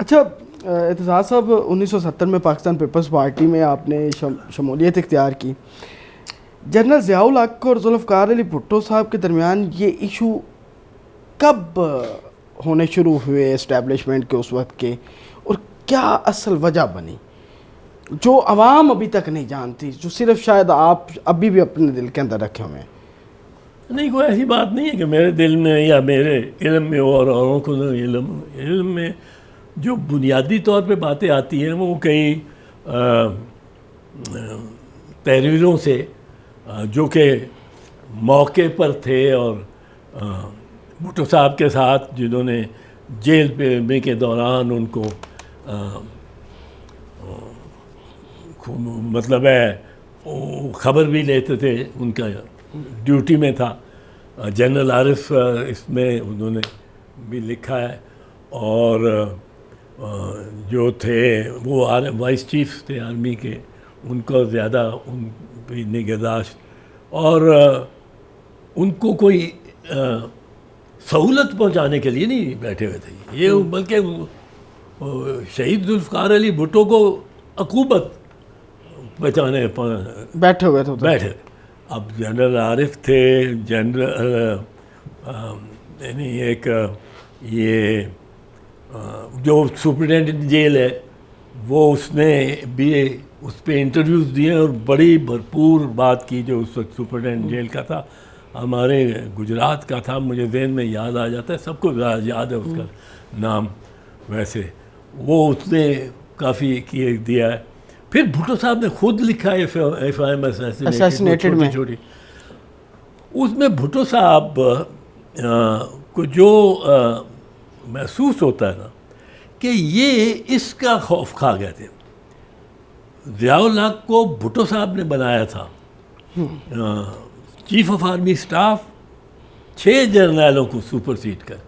अच्छा एतजाज़ साहब, 1970 में पाकिस्तान पीपल्स पार्टी में आपने शमूलियत इख्तियार की। जनरल ज़ियाउल हक और जुल्फ़िकार अली भुट्टो साहब के दरमियान ये इशू कब होने शुरू हुए इस्टेब्लिशमेंट के उस वक्त के, और क्या असल वजह बनी जो आवाम अभी तक नहीं जानती, जो सिर्फ शायद आप अभी भी अपने दिल के अंदर रखे हुए हैं? नहीं, कोई ऐसी बात नहीं है कि मेरे दिल में या मेरे इल्म में और औरों को इल्म में जो बुनियादी तौर पे बातें आती हैं वो कई तहरीरों से जो कि मौके पर थे और भुट्टो साहब के साथ जिन्होंने जेल में के दौरान उनको मतलब है ख़बर भी लेते थे, उनका ड्यूटी में था। जनरल आरिफ इसमें उन्होंने भी लिखा है, और जो थे वो वाइस चीफ थे आर्मी के, उनको ज़्यादा उन पे निगहदाश्त, और उनको कोई सहूलत पहुंचाने के लिए नहीं बैठे हुए थे ये, बल्कि शहीद जुल्फ़िकार अली भुट्टो को अकूबत बचाने बैठे हुए थे बैठे। अब जनरल आरिफ थे, जनरल यानी एक ये जो सुपरिटेंडेंट जेल है वो उसने भी उस पर इंटरव्यूज़ दिए और बड़ी भरपूर बात की। जो उस वक्त सुपरिटेंडेंट जेल का था हमारे गुजरात का था, मुझे ज़हन में याद आ जाता है, सबको याद है उसका नाम। वैसे वो उसने काफ़ी किए दिया है। फिर भुट्टो साहब ने खुद लिखा है FIM असैसिनेटेड में, छोटी, उसमें भुट्टो साहब को जो महसूस होता है ना कि ये इसका खौफ खा गए थे। ज़ियाउल हक को भुट्टो साहब ने बनाया था चीफ ऑफ आर्मी स्टाफ, 6 जर्नलों को सुपरसीड कर,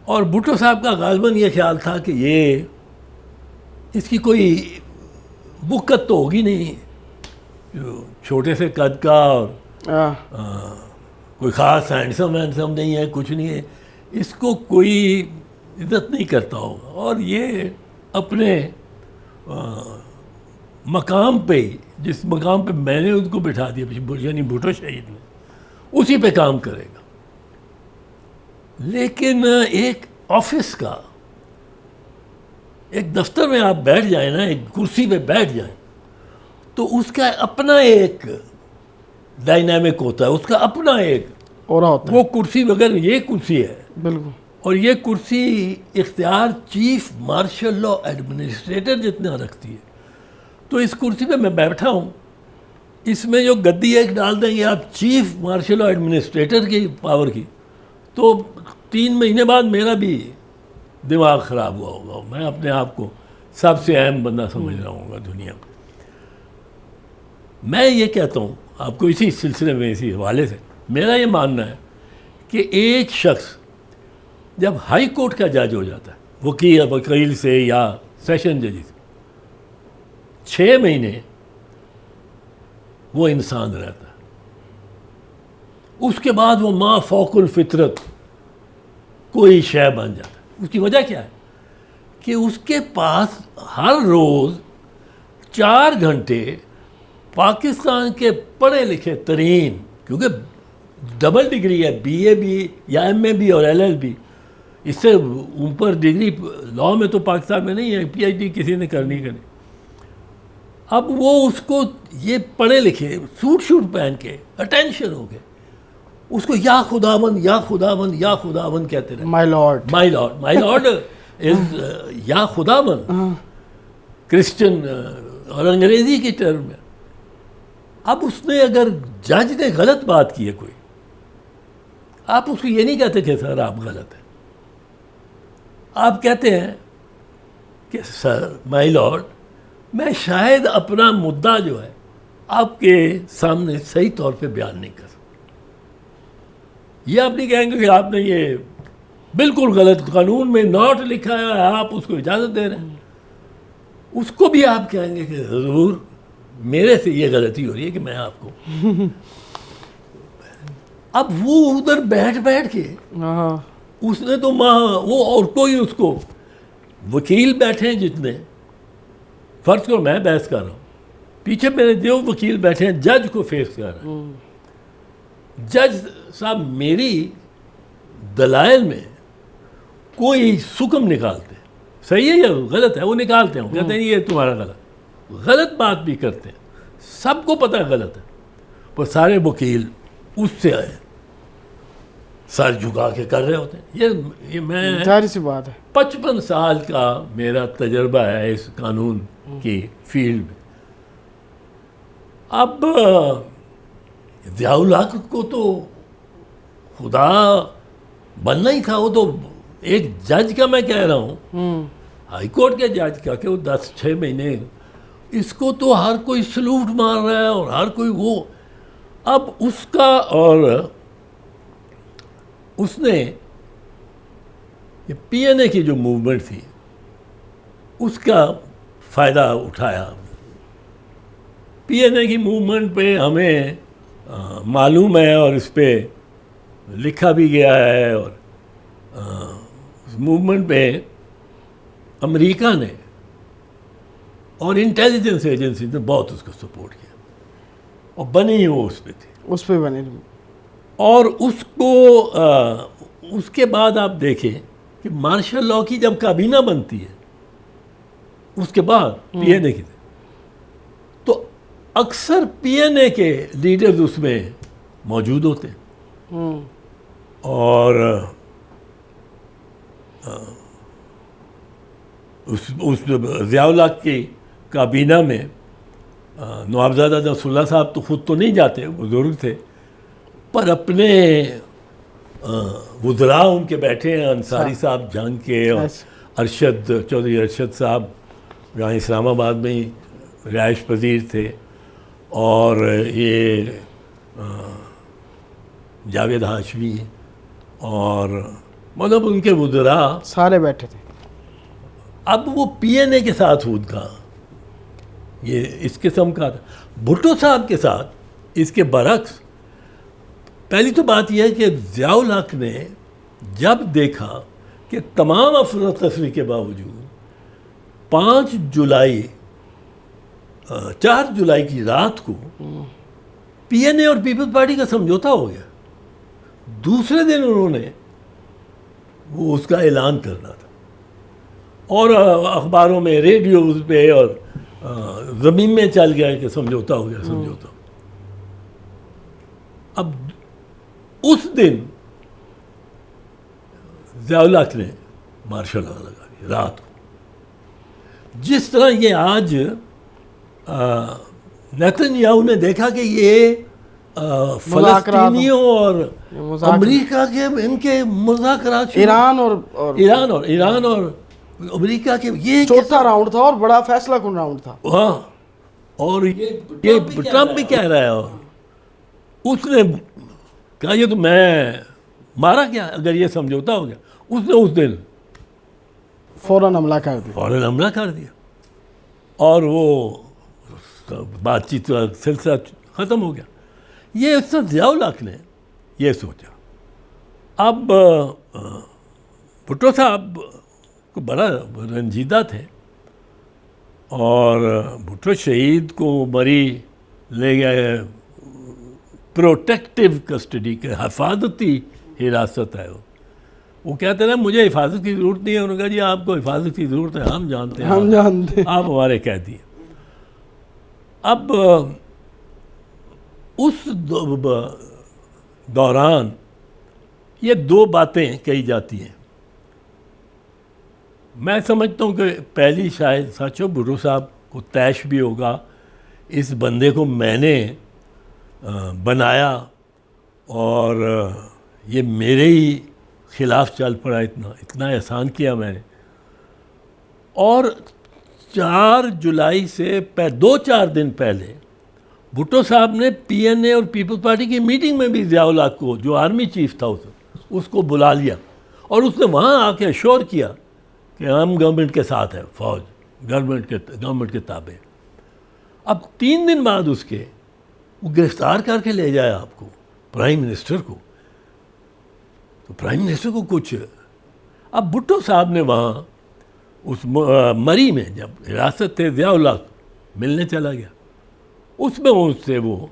और भुट्टो साहब का गालिबन ये ख्याल था कि ये इसकी कोई बुक्कत तो होगी नहीं, जो छोटे से कद का और कोई ख़ास हैंडसम नहीं है, कुछ नहीं है, इसको कोई इज्जत नहीं करता होगा, और ये अपने मकाम पे, जिस मकाम पे मैंने उसको बिठा दिया यानी भुट्टो शहीद ने, उसी पे काम करेगा। लेकिन एक ऑफिस का, एक दफ्तर में आप बैठ जाए ना, एक कुर्सी पे बैठ जाए, तो उसका अपना एक डायनामिक होता है, उसका अपना एक और होता है। वो कुर्सी वगैरह, ये कुर्सी है बिल्कुल, और ये कुर्सी इख्तियार चीफ मार्शल लॉ एडमिनिस्ट्रेटर जितना रखती है। तो इस कुर्सी पे मैं बैठा हूँ, इसमें जो गद्दी एक डाल देंगे आप चीफ मार्शल लॉ एडमिनिस्ट्रेटर की पावर की, तो 3 महीने बाद मेरा भी दिमाग ख़राब हुआ होगा, मैं अपने आप को सबसे अहम बंदा समझ रहा हूँ दुनिया में। मैं ये कहता हूँ आपको इसी सिलसिले में, इसी हवाले से मेरा ये मानना है कि एक शख्स जब हाई कोर्ट का जज हो जाता है, वकील से या सेशन जज से, 6 महीने वो इंसान रहता है, उसके बाद वो माँ फौकुल फितरत कोई शय बन जाता है। उसकी वजह क्या है कि उसके पास हर रोज़ 4 घंटे पाकिस्तान के पढ़े लिखे तरीन, क्योंकि डबल डिग्री है, BA भी या MA भी और LLB, इससे ऊपर डिग्री लॉ में तो पाकिस्तान में नहीं है, PhD किसी ने करनी करनी। अब वो उसको ये पढ़े लिखे सूट पहन के अटेंशन हो गए, उसको या खुदावन या खुदावन या खुदावन कहते रहे। My Lord, my Lord, my Lord is या खुदावन क्रिश्चियन और अंग्रेजी की टर्म में। अब उसने, अगर जज ने गलत बात की है कोई, आप उसको ये नहीं कहते कि सर आप गलत हैं, आप कहते हैं कि सर माय लॉर्ड, मैं शायद अपना मुद्दा जो है आपके सामने सही तौर पे बयान नहीं कर सकता। ये आप नहीं कहेंगे कि आपने ये बिल्कुल गलत, कानून में नॉट लिखा है, आप उसको इजाज़त दे रहे हैं। उसको भी आप कहेंगे कि ज़रूर मेरे से ये गलती हो रही है कि मैं आपको अब वो उधर बैठ के उसने तो माँ वो और कोई उसको वकील बैठे हैं जितने, फर्ज करो मैं बहस कर रहा हूँ, पीछे मेरे जो वकील बैठे हैं जज को फेस कर रहे हैं, जज साहब मेरी दलाइल में कोई सुकम निकालते हैं, सही है या गलत है, वो निकालते हैं, वो कहते हैं ये तुम्हारा गलत बात भी करते हैं, सबको पता है गलत है, पर सारे वकील उससे आए सर झुका के कर रहे होते हैं। ये मैं जाहिर सी बात है 55 साल का मेरा तजर्बा है इस कानून की फील्ड में। अब ज़ियाउल हक को तो खुदा बनना ही था, वो तो एक जज का मैं कह रहा हूँ, हाई कोर्ट के जज का, कि वो 10-6 महीने, इसको तो हर कोई सलूट मार रहा है और हर कोई वो। अब उसका, और उसने ये पीएनए की जो मूवमेंट थी उसका फ़ायदा उठाया। पीएनए की मूवमेंट पे हमें मालूम है और इस पे लिखा भी गया है, और उस मूवमेंट पे अमेरिका ने और इंटेलिजेंस एजेंसी ने बहुत उसको सपोर्ट किया, और बनी ही वो उस पे थी, उस पर बने। और उसको उसके बाद आप देखें कि मार्शल लॉ की जब काबीना बनती है उसके बाद पीएनए की, तो अक्सर पीएनए के लीडर्स उसमें मौजूद होते हैं, और उस ज़ियाउल हक की काबीना में नवाबजादा नसरुल्लाह साहब तो खुद तो नहीं जाते, बुजुर्ग थे, पर अपने वुज़रा उनके बैठे हैं, अंसारी साहब जंग के, और अरशद चौधरी अरशद साहब जहाँ इस्लामाबाद में ही रिहाइश पजीर थे, और ये जावेद हाशमी, और मतलब उनके वुज़रा सारे बैठे थे। अब वो पीएनए के साथ उनका ये इस किस्म का, भुट्टो साहब के साथ इसके बरक्स। पहली तो बात यह है कि ज़ियाउल हक ने जब देखा कि तमाम अफरा तफरी के बावजूद 4 जुलाई की रात को पीएनए और पीपल्स पार्टी का समझौता हो गया, दूसरे दिन उन्होंने वो उसका ऐलान करना था, और अखबारों में, रेडियोज़ पे और ज़मीन में चल गया कि समझौता हो गया, समझौता। अब उस दिन ज़ियाउल हक ने मार्शल लॉ लगा दिया रात को। जिस तरह ये आज नेतन्याहू ने देखा कि ये फ़लस्तीनियों और अमेरिका के इनके मुज़ाकरात, ईरान और अमेरिका के, ये चौथा राउंड था और बड़ा फैसला कुन राउंड था। हाँ, और ये ट्रम्प भी कह रहा है, और उसने कहा ये तो मैं मारा क्या अगर ये समझौता हो गया। उसने उस दिन फौरन हमला कर दिया, और वो बातचीत का सिलसिला ख़त्म हो गया। ये उसने ज़ियाउल हक ने ये सोचा। अब भुट्टो साहब को बड़ा रंजीदा थे, और भुट्टो शहीद को मरी ले गए, प्रोटेक्टिव कस्टडी के, हिफाजती हिरासत है वो कहते हैं ना मुझे हिफाजत की ज़रूरत नहीं है, उन्होंने कहा जी आपको हिफाजत की ज़रूरत है, हम जानते हैं आप हमारे कैदी हैं। अब उस दौरान ये 2 बातें कही जाती हैं। मैं समझता हूँ कि पहली शायद सच हो, भुट्टो साहब को तैश भी होगा, इस बंदे को मैंने बनाया और ये मेरे ही खिलाफ चल पड़ा, इतना एहसान किया मैंने। और 4 जुलाई से 2-4 दिन पहले भुट्टो साहब ने पीएनए और पीपल्स पार्टी की मीटिंग में भी ज़ियाउल हक को, जो आर्मी चीफ था उसको बुला लिया, और उसने वहाँ आके अश्योर किया कि हम गवर्नमेंट के साथ है, फौज गवर्नमेंट के ताबे। अब 3 दिन बाद उसके वो गिरफ्तार करके ले जाए आपको, प्राइम मिनिस्टर को, तो प्राइम मिनिस्टर को कुछ। अब भुट्टो साहब ने वहाँ उस मरी में जब हिरासत थे ज़िया-उल हक मिलने चला गया, उसमें उससे वो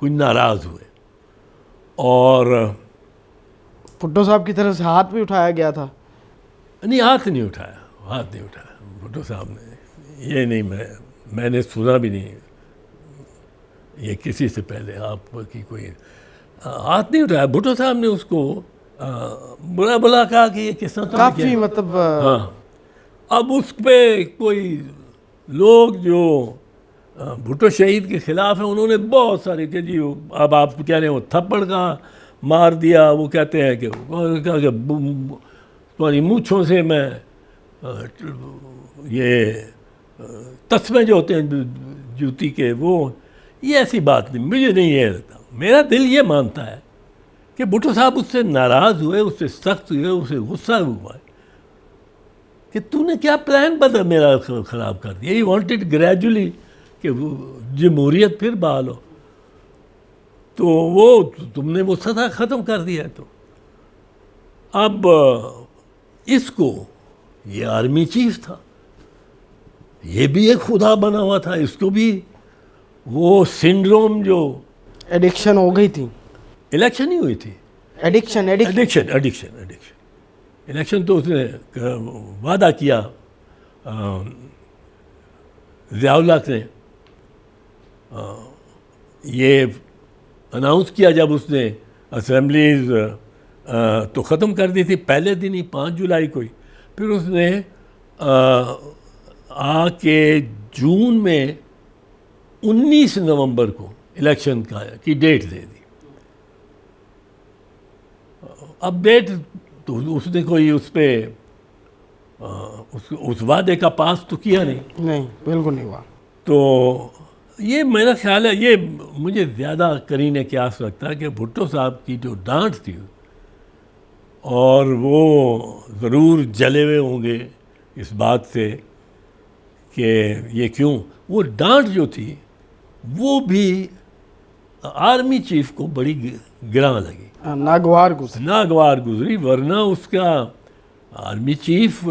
कुछ नाराज़ हुए और भुट्टो साहब की तरफ से हाथ भी उठाया गया था। नहीं, हाथ नहीं उठाया भुट्टो साहब ने। ये नहीं, मैंने सुना भी नहीं ये किसी से पहले आपकी कोई हाथ नहीं उठाया। भुट्टो साहब ने उसको बुरा भला कहा कि ये किस तरह काफ़ी मतलब हाँ। अब उस पे कोई लोग जो भुट्टो शहीद के खिलाफ हैं, उन्होंने बहुत सारे कि जी अब आप कह रहे हैं वो थप्पड़ का मार दिया, वो कहते हैं कि तुम्हारी मूँछों से मैं ये तस्मे जो होते हैं जूती के, वो ये ऐसी बात नहीं, मुझे नहीं ये लगता। मेरा दिल ये मानता है कि भुट्टो साहब उससे नाराज़ हुए, उससे सख्त हुए, उससे गुस्सा हुआ कि तूने क्या प्लान बदल मेरा ख़राब कर दिया। ही वांटेड ग्रेजुअली कि जमहूरियत फिर बहाल हो, तो वो तुमने वो सदा ख़त्म कर दिया। तो अब इसको, ये आर्मी चीफ था, ये भी एक खुदा बना हुआ था, इसको भी वो सिंड्रोम जो एडिक्शन हो गई थी। इलेक्शन ही हुई थी, एडिक्शन इलेक्शन तो उसने वादा किया ज़िया-उल हक ने, ये अनाउंस किया जब उसने असेंबलीज तो ख़त्म कर दी थी पहले दिन ही, 5 जुलाई को ही। फिर उसने आके जून में 19 नवंबर को इलेक्शन की डेट दे दी। अब डेट तो उसने कोई उस पर उस वादे का पास तो किया नहीं, बिल्कुल नहीं हुआ। तो ये मेरा ख्याल है, ये मुझे ज़्यादा करीने क्यास लगता है कि भुट्टो साहब की जो डांट थी, और वो ज़रूर जले हुए होंगे इस बात से कि ये क्यों, वो डांट जो थी वो भी आर्मी चीफ को बड़ी गिरां लगी, नागवार गुजरी। वरना उसका army cheap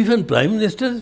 and prime minister